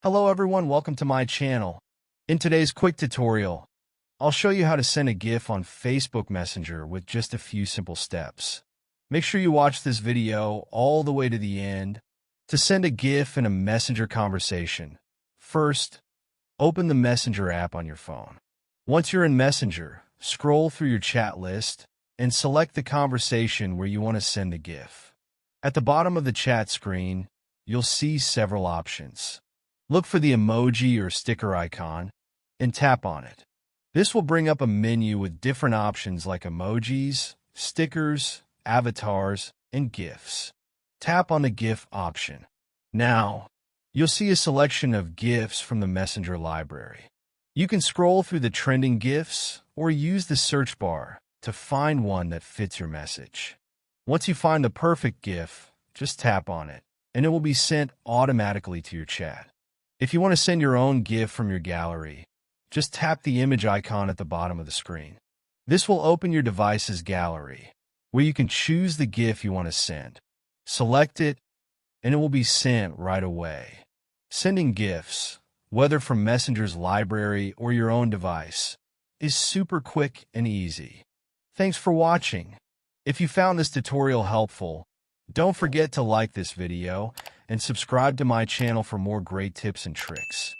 Hello everyone, welcome to my channel. In today's quick tutorial, I'll show you how to send a GIF on Facebook Messenger with just a few simple steps. Make sure you watch this video all the way to the end. To send a GIF in a Messenger conversation, first, open the Messenger app on your phone. Once you're in Messenger, scroll through your chat list and select the conversation where you want to send the GIF. At the bottom of the chat screen, you'll see several options. Look for the emoji or sticker icon and tap on it. This will bring up a menu with different options like emojis, stickers, avatars, and GIFs. Tap on the GIF option. Now, you'll see a selection of GIFs from the Messenger library. You can scroll through the trending GIFs or use the search bar to find one that fits your message. Once you find the perfect GIF, just tap on it, and it will be sent automatically to your chat. If you want to send your own GIF from your gallery, just tap the image icon at the bottom of the screen. This will open your device's gallery, where you can choose the GIF you want to send. Select it, and it will be sent right away. Sending GIFs, whether from Messenger's library or your own device, is super quick and easy. Thanks for watching. If you found this tutorial helpful, don't forget to like this video and subscribe to my channel for more great tips and tricks.